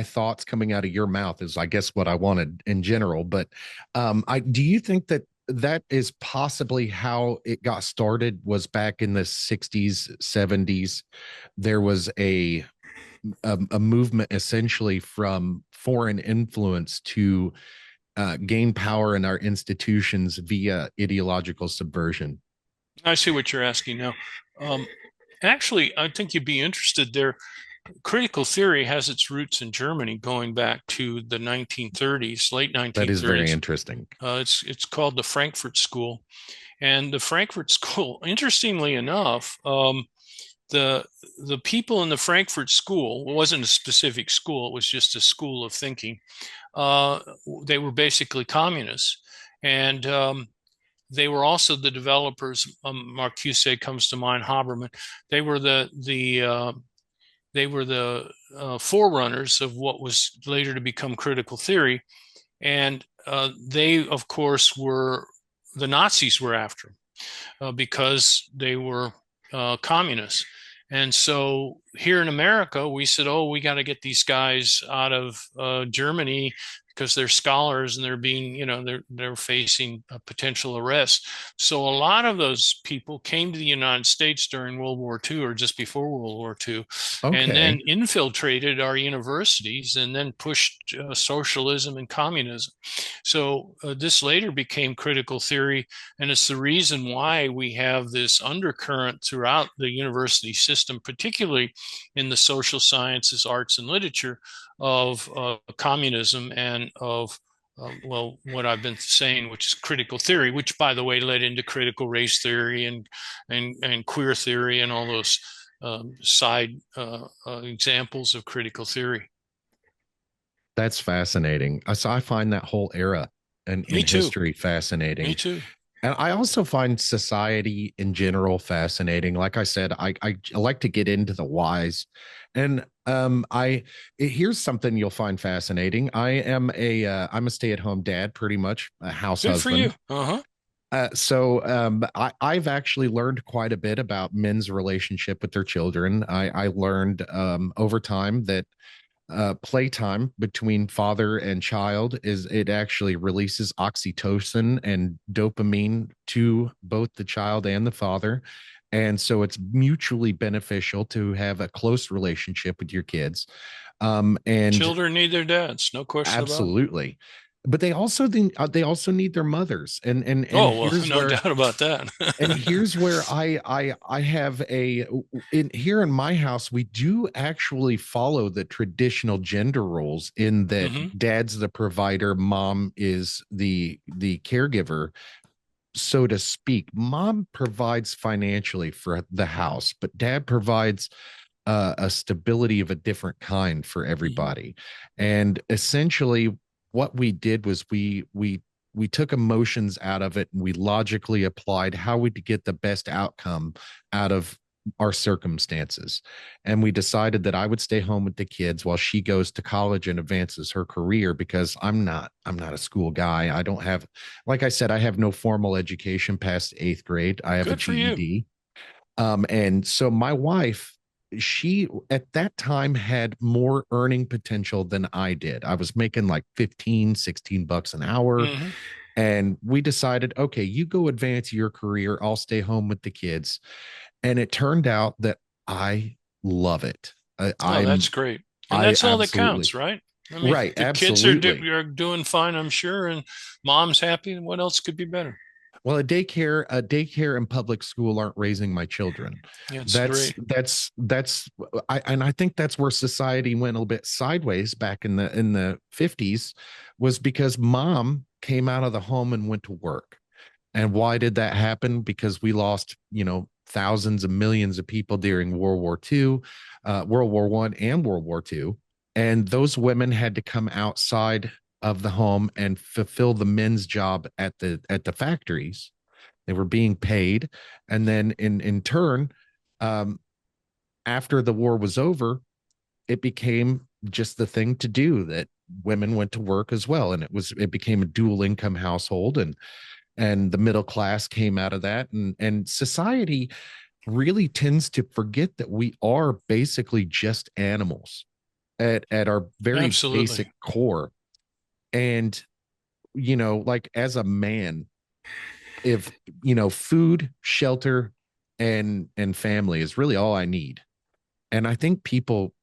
B: thoughts coming out of your mouth is I guess what I wanted in general. But I do you think that that is possibly how it got started? Was back in the 60s, 70s, there was a movement essentially from foreign influence to gain power in our institutions via ideological subversion.
A: I see what you're asking now. Um, Actually, I think you'd be interested there. Critical theory has its roots in Germany going back to the 1930s, late
B: That is very
A: 1930s.
B: interesting.
A: It's called the Frankfurt School, and the Frankfurt School, interestingly enough, the the people in the Frankfurt School, it wasn't a specific school; it was just a school of thinking. Uh, they were basically communists, and they were also the developers. Marcuse comes to mind. Haberman. They were the forerunners of what was later to become critical theory, and they, of course, were the Nazis were after them because they were communists. And so here in America, we said, "Oh, we got to get these guys out of Germany because they're scholars and they're being, they're facing a potential arrest." So a lot of those people came to the United States during World War II or just before World War II, and then
B: Okay.
A: infiltrated our universities and then pushed socialism and communism. So this later became critical theory, and it's the reason why we have this undercurrent throughout the university system, particularly in the social sciences, arts, and literature of communism and of what I've been saying, which is critical theory, which, by the way, led into critical race theory and queer theory and all those side examples of critical theory.
B: That's fascinating. So I find that whole era in
A: Me too.
B: history
A: Me
B: fascinating.
A: too.
B: And I also find society in general fascinating. Like I said, I like to get into the whys. And here's something you'll find fascinating. I'm a stay-at-home dad, pretty much a house
A: Good for you.
B: husband.
A: Uh-huh.
B: I've actually learned quite a bit about men's relationship with their children. I learned over time that playtime between father and child is it actually releases oxytocin and dopamine to both the child and the father. And so it's mutually beneficial to have a close relationship with your kids. And
A: Children need their dads, no question about it.
B: absolutely. But they also need their mothers. And
A: Oh, well, no doubt about that.
B: here's where I have a in here in my house we do actually follow the traditional gender roles in that
A: Hmm.
B: dad's the provider, mom is the caregiver, so to speak. Mom provides financially for the house, but dad provides a stability of a different kind for
A: Hmm.
B: everybody. And essentially, what we did was we took emotions out of it and we logically applied how we could get the best outcome out of our circumstances. And we decided that I would stay home with the kids while she goes to college and advances her career, because I'm not a school guy. I don't have, like I said, I have no formal education past 8th grade. I have a
A: Good for you.
B: GED. And so my wife, she at that time had more earning potential than I did. I was making like 15, 16 bucks an hour.
A: Hmm.
B: And we decided, okay, you go advance your career. I'll stay home with the kids. And it turned out that I love it. I,
A: Oh, that's
B: I'm,
A: great. And
B: I
A: that's all that
B: absolutely,
A: counts, right? I mean,
B: right.
A: the kids are,
B: Absolutely.
A: are doing fine, I'm sure, and mom's happy. What else could be better?
B: Well, a daycare and public school aren't raising my children.
A: Yeah, it's
B: That's
A: great.
B: that's and I think that's where society went a little bit sideways back in the 50s, was because mom came out of the home and went to work. And why did that happen? Because we lost, thousands of millions of people during World War II, World War One, and World War II. And those women had to come outside of the home and fulfill the men's job at the factories. They were being paid, and then in turn, um, after the war was over, it became just the thing to do that women went to work as well, and it became a dual income household, and the middle class came out of that, and society really tends to forget that we are basically just animals at our very basic
A: Absolutely.
B: core. And like as a man, if food, shelter, and family is really all I need. And I think people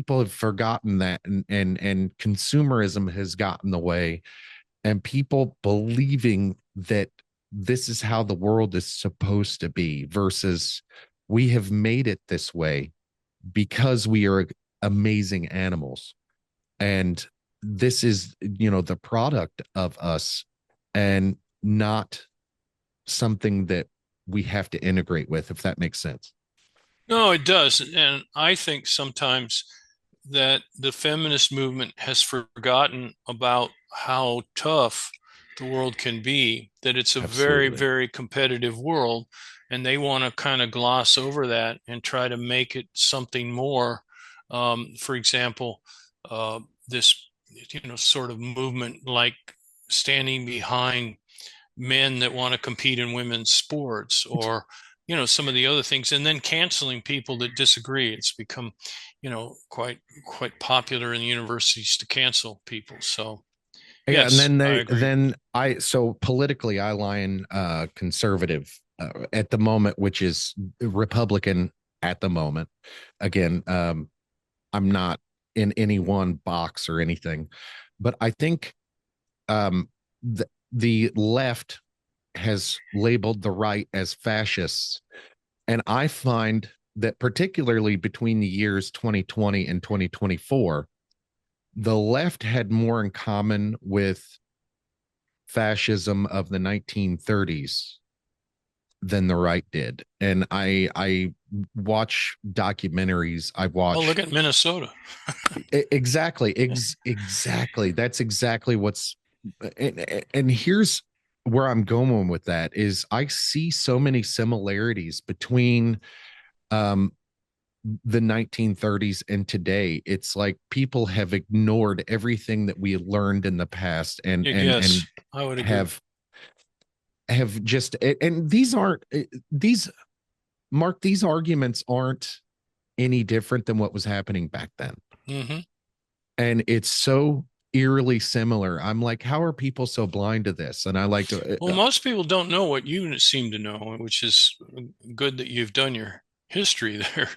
B: have forgotten that, and consumerism has gotten the way, and people believing that this is how the world is supposed to be, versus we have made it this way because we are amazing animals. And this is the product of us, and not something that we have to integrate with, if that makes sense.
A: No, it does. And I think sometimes that the feminist movement has forgotten about how tough the world can be, that it's a very,
B: Absolutely.
A: very competitive world. And they want to kind of gloss over that and try to make it something more. For example, this, sort of movement like standing behind men that want to compete in women's sports, or some of the other things, and then canceling people that disagree. It's become quite popular in the universities to cancel people. So
B: Yeah, and
A: yes,
B: then
A: I
B: they
A: agree.
B: then I so politically I line conservative at the moment, which is Republican at the moment. Again, I'm not in any one box or anything, but I think the left has labeled the right as fascists, and I find that particularly between the years 2020 and 2024, the left had more in common with fascism of the 1930s than the right did. And I watch documentaries. I
A: Oh,
B: watch
A: look at Minnesota.
B: exactly,
A: Yeah.
B: exactly. That's exactly what's and here's where I'm going with that is I see so many similarities between um the 1930s and today. It's like people have ignored everything that we learned in the past, and
A: Yes, I would agree.
B: have just, and these aren't these Mark, these arguments aren't any different than what was happening back then.
A: Hmm.
B: and it's so eerily similar. I'm like, how are people so blind to this? And I like,
A: Well, most people don't know what you seem to know, which is good that you've done your history there.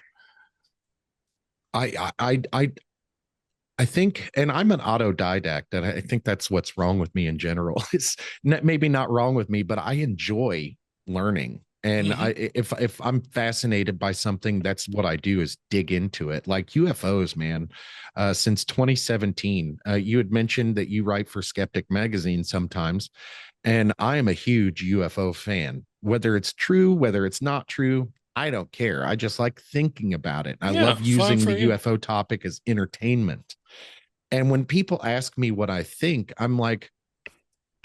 B: I think, and I'm an autodidact, and I think that's what's wrong with me in general. It's maybe not wrong with me, but I enjoy learning. And
A: Hmm.
B: if I'm fascinated by something, that's what I do is dig into it. Like UFOs, man. Since 2017, you had mentioned that you write for Skeptic magazine sometimes, and I am a huge UFO fan. Whether it's true, whether it's not true, I don't care. I just like thinking about it. I
A: Yeah,
B: love
A: fine
B: using
A: for
B: the
A: you.
B: UFO topic as entertainment. And when people ask me what I think, I'm like,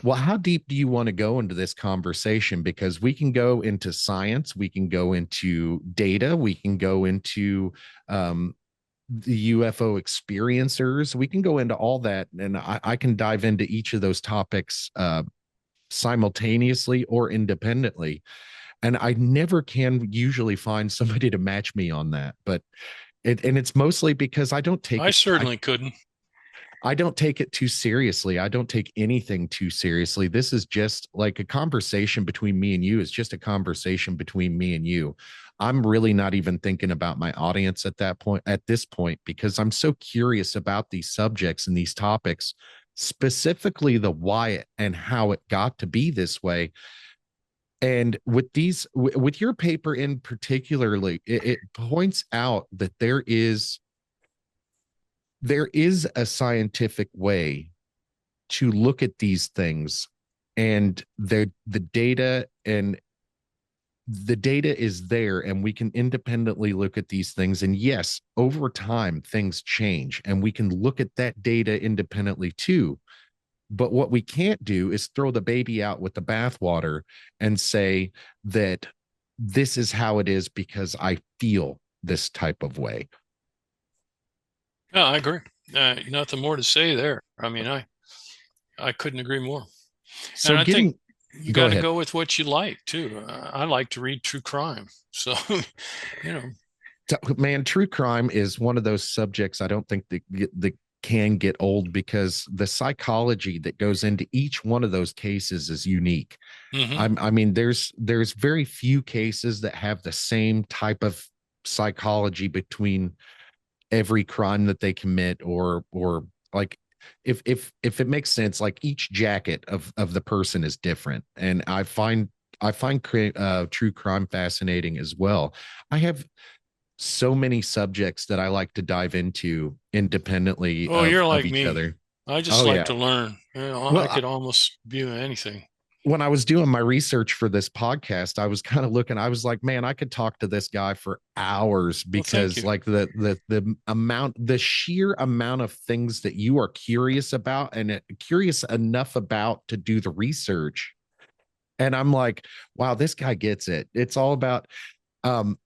B: well, how deep do you want to go into this conversation? Because we can go into science, we can go into data, we can go into the UFO experiencers, we can go into all that. And I can dive into each of those topics simultaneously or independently. And I never can usually find somebody to match me on that. But and it's mostly because I don't take
A: I
B: it.
A: certainly couldn't.
B: I don't take it too seriously. I don't take anything too seriously. This is just like a conversation between me and you. It's just a conversation between me and you. I'm really not even thinking about my audience at this point, because I'm so curious about these subjects and these topics, specifically the why and how it got to be this way. And with your paper in particularly, it points out that there is a scientific way to look at these things, and the data is there, and we can independently look at these things. And yes, over time things change, and we can look at that data independently too. But what we can't do is throw the baby out with the bathwater and say that this is how it is because I feel this type of way.
A: Yeah, I agree. Nothing more to say there. I mean, I couldn't agree more.
B: So
A: And I think
B: getting
A: you
B: go
A: got to
B: ahead.
A: go with what you like too. I like to read true crime. So, you know,
B: Man, true crime is one of those subjects I don't think that can get old, because the psychology that goes into each one of those cases is unique.
A: hmm.
B: I mean, there's very few cases that have the same type of psychology between every crime that they commit, or like, if it makes sense, like each jacket of the person is different. And I find true crime fascinating as well. I have so many subjects that I like to dive into independently
A: Oh,
B: of
A: you're like
B: each
A: me.
B: other.
A: I just
B: Oh
A: like
B: yeah.
A: to learn. You know, I
B: Well,
A: could almost view anything.
B: when I was doing my research for this podcast, I was kind of looking, I was like, man, I could talk to this guy for hours,
A: Well, thank
B: because
A: you.
B: like the sheer amount of things that you are curious about, and curious enough about to do the research. And I'm like, wow, this guy gets it. It's all about um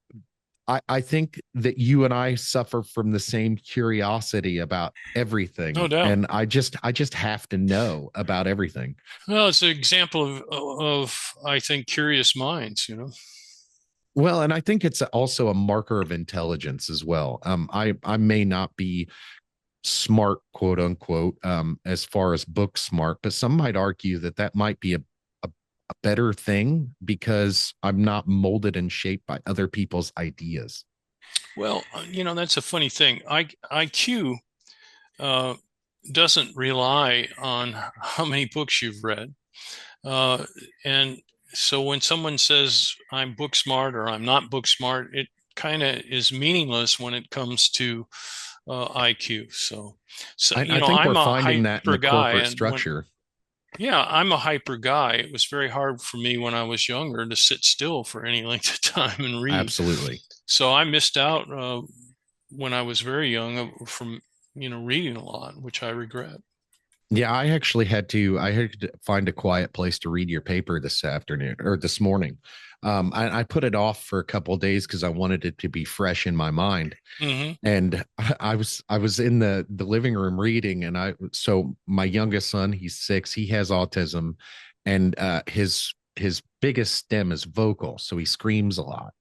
B: I think that you and I suffer from the same curiosity about
A: No
B: everything.
A: doubt.
B: And I just have to know about everything.
A: Well, it's an example of I think curious minds. You know.
B: Well, and I think it's also a marker of intelligence as well. I may not be smart, quote unquote, as far as book smart, but some might argue that that might be a better thing, because I'm not molded and shaped by other people's ideas.
A: Well, you know that's a funny thing. IQ uh, doesn't rely on how many books you've read. Uh, and so when someone says I'm book smart or I'm not book smart, it kind of is meaningless when it comes to IQ. So
B: I think we're
A: I'm a
B: finding that in
A: hyper
B: the
A: guy,
B: corporate
A: and when
B: structure.
A: yeah, I'm a hyper guy. It was very hard for me when I was younger to sit still for any length of time and read.
B: Absolutely.
A: So I missed out when I was very young from reading a lot, which I regret.
B: Yeah, I had to find a quiet place to read your paper this afternoon or this morning. I put it off for a couple of days because I wanted it to be fresh in my mind.
A: Hmm.
B: And I was in the living room reading, and so my youngest son, he's 6, he has autism, and his biggest stem is vocal, so he screams a lot.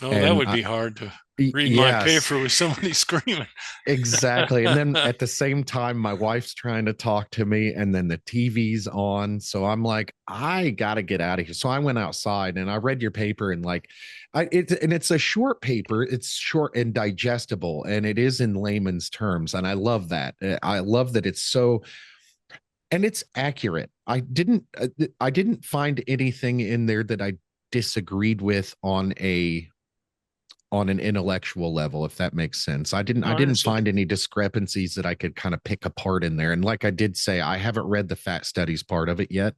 A: Oh, that
B: And
A: would be hard to read my
B: yes,
A: paper with somebody screaming.
B: exactly. And then at the same time, my wife's trying to talk to me, and then the TV's on. So I'm like, I gotta get out of here. So I went outside and I read your paper, and like, it's a short paper. It's short and digestible, and it is in layman's terms. And I love that. I love that it's so, and it's accurate. I didn't find anything in there that I disagreed with on an intellectual level, if that makes sense.
A: No,
B: I
A: I
B: didn't
A: understand.
B: find any discrepancies that I could kind of pick apart in there. And like I did say, I haven't read the fat studies part of it yet.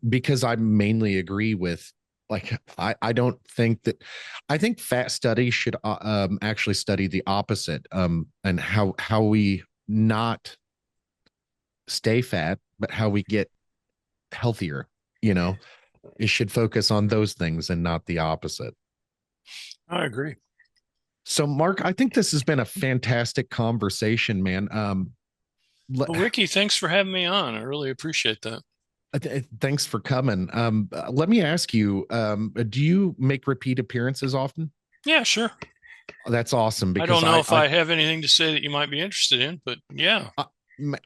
B: Because I mainly agree with, like, I don't think that, I think fat studies should actually study the opposite, and how we not stay fat, but how we get healthier. You know, it should focus on those things and not the opposite.
A: I agree.
B: So, Mark, I think this has been a fantastic conversation, man.
A: Well, Ricky, thanks for having me on. I really appreciate that.
B: Thanks for coming. Let me ask you, do you make repeat appearances often?
A: Yeah, sure.
B: That's awesome
A: I
B: because
A: don't know if I have anything to say that you might be interested in, but yeah.
B: I,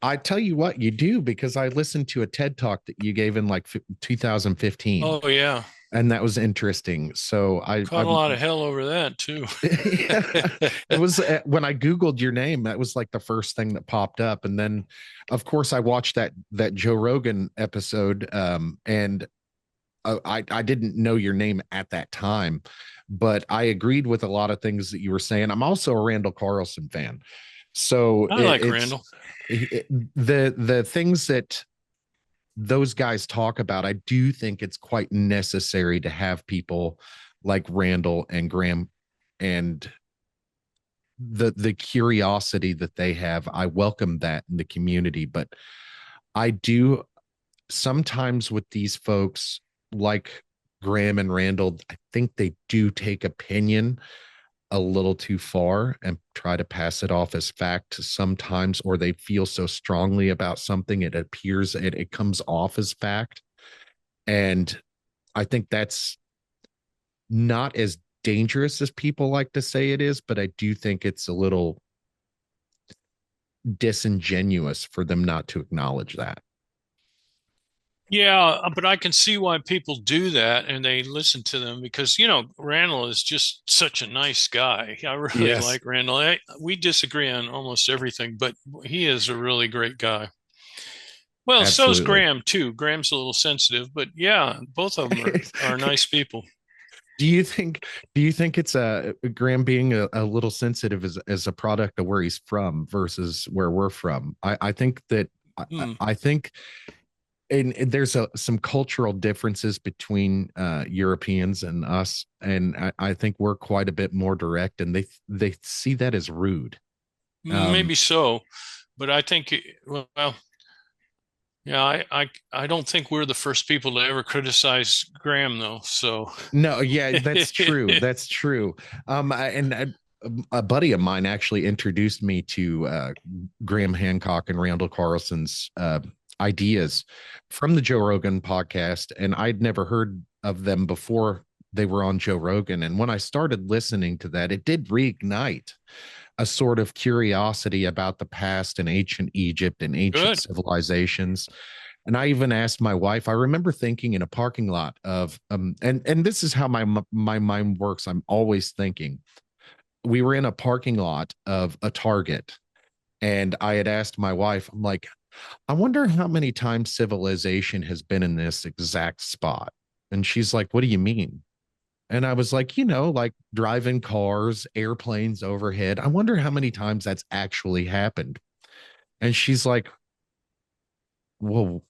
B: I tell you what, you do, because I listened to a TED talk that you gave in like 2015,
A: Oh, yeah.
B: and that was interesting. So
A: Caught a
B: I'm
A: lot of hell over that too.
B: it was when I Googled your name, that was like the first thing that popped up. And then, of course, I watched that Joe Rogan episode, and I didn't know your name at that time, but I agreed with a lot of things that you were saying. I'm also a Randall Carlson fan, so
A: I like Randall.
B: the things that those guys talk about. I do think it's quite necessary to have people like Randall and Graham, and the curiosity that they have. I welcome that in the community, but I do sometimes with these folks like Graham and Randall, I think they do take opinion a little too far and try to pass it off as fact sometimes, or they feel so strongly about something it comes off as fact. And I think that's not as dangerous as people like to say it is, but I do think it's a little disingenuous for them not to acknowledge that.
A: Yeah, but I can see why people do that and they listen to them because, Randall is just such a nice guy. I really
B: Yes,
A: like Randall. We disagree on almost everything, but he is a really great guy. Well, so's
B: absolutely.
A: Graham too. Graham's a little sensitive, but yeah, both of them are nice people.
B: do you think do you think it's a Graham being a little sensitive as a product of where he's from versus where we're from? I think that
A: Hmm.
B: I think, and there's some cultural differences between Europeans and us, and I think we're quite a bit more direct, and they see that as rude. Um,
A: Maybe so, but I think, well, yeah, I don't think we're the first people to ever criticize Graham, though. So,
B: no, yeah, that's true. That's true. And a buddy of mine actually introduced me to Graham Hancock and Randall Carlson's ideas from the Joe Rogan podcast, and I'd never heard of them before they were on Joe Rogan. And when I started listening to that, it did reignite a sort of curiosity about the past and ancient Egypt and ancient
A: good.
B: civilizations. And I even asked my wife. I remember thinking in a parking lot of and this is how my mind works. I'm always thinking. We were in a parking lot of a Target, and I had asked my wife, I'm like, I wonder how many times civilization has been in this exact spot. And she's like, what do you mean? And I was like, like driving cars, airplanes overhead. I wonder how many times that's actually happened. And she's like, well,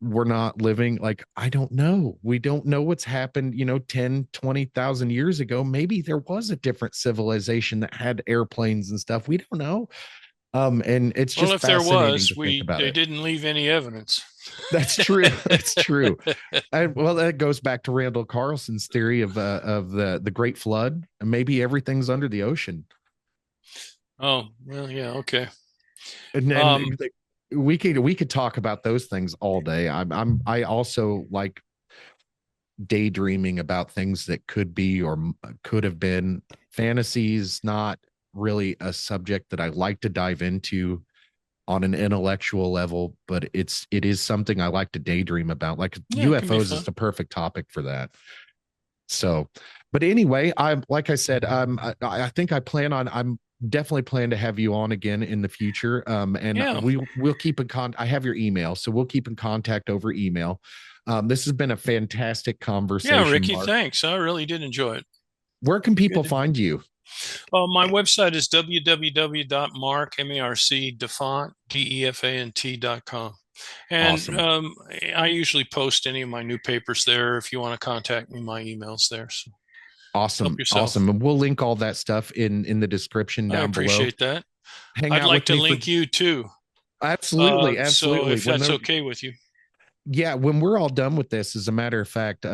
B: we're not living, like, I don't know. We don't know what's happened, 10, 20,000 years ago. Maybe there was a different civilization that had airplanes and stuff. We don't know. And it's
A: Well,
B: just
A: if there
B: fascinating
A: was,
B: to think
A: we
B: about
A: they
B: it.
A: didn't leave any evidence.
B: That's true. That's true. And well, that goes back to Randall Carlson's theory of the Great Flood. And maybe everything's under the ocean.
A: Oh, well, yeah, okay.
B: And
A: Um,
B: then we could talk about those things all day. I also like daydreaming about things that could be or could have been. Fantasy's not really a subject that I like to dive into on an intellectual level, but it is something I like to daydream about. Like
A: Yeah, it can be
B: UFOs is
A: fun.
B: the perfect topic for that. So, but anyway, I like I said, I think I'm definitely plan to have you on again in the future. And
A: Yeah.
B: we'll keep in I have your email, so we'll keep in contact over email. This has been a fantastic
A: Yeah,
B: conversation,
A: Ricky,
B: Mark.
A: thanks. I really did enjoy it.
B: Where can people
A: Good.
B: find you?
A: My website is www.marc, Marc.com. And
B: Awesome.
A: I usually post any of my new papers there. If you want to contact me, my email's there. So help
B: Awesome.
A: yourself.
B: Awesome. And we'll link all that stuff in the description
A: I
B: down below.
A: appreciate that.
B: Hang
A: I'd
B: out
A: like
B: with
A: to
B: me for
A: link you too.
B: absolutely,
A: So
B: absolutely.
A: if
B: When
A: that's
B: they're
A: okay with you.
B: yeah, when we're all done with this, as a matter of fact,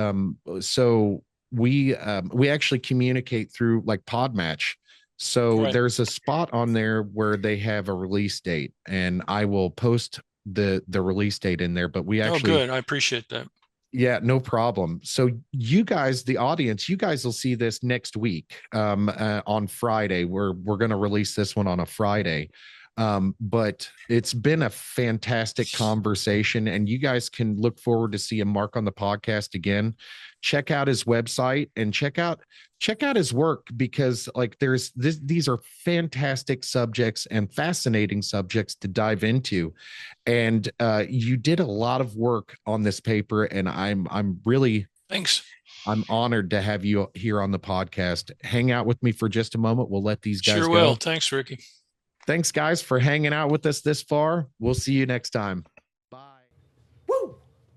B: so we actually communicate through like Podmatch. So
A: Right.
B: there's a spot on there where they have a release date, and I will post the release date in there. But we
A: Oh,
B: actually,
A: good. I appreciate that.
B: yeah, no problem. So you guys, the audience, you guys will see this next week on Friday. We're going to release this one on a Friday. But it's been a fantastic conversation, and you guys can look forward to seeing Mark on the podcast again. Check out his website and check out his work, because like there's this these are fantastic subjects and fascinating subjects to dive into. And you did a lot of work on this paper, and I'm really
A: Thanks.
B: I'm honored to have you here on the podcast. Hang out with me for just a moment. We'll let these guys
A: Sure will.
B: go.
A: Thanks, Ricky.
B: Thanks, guys, for hanging out with us this far. We'll see you next time.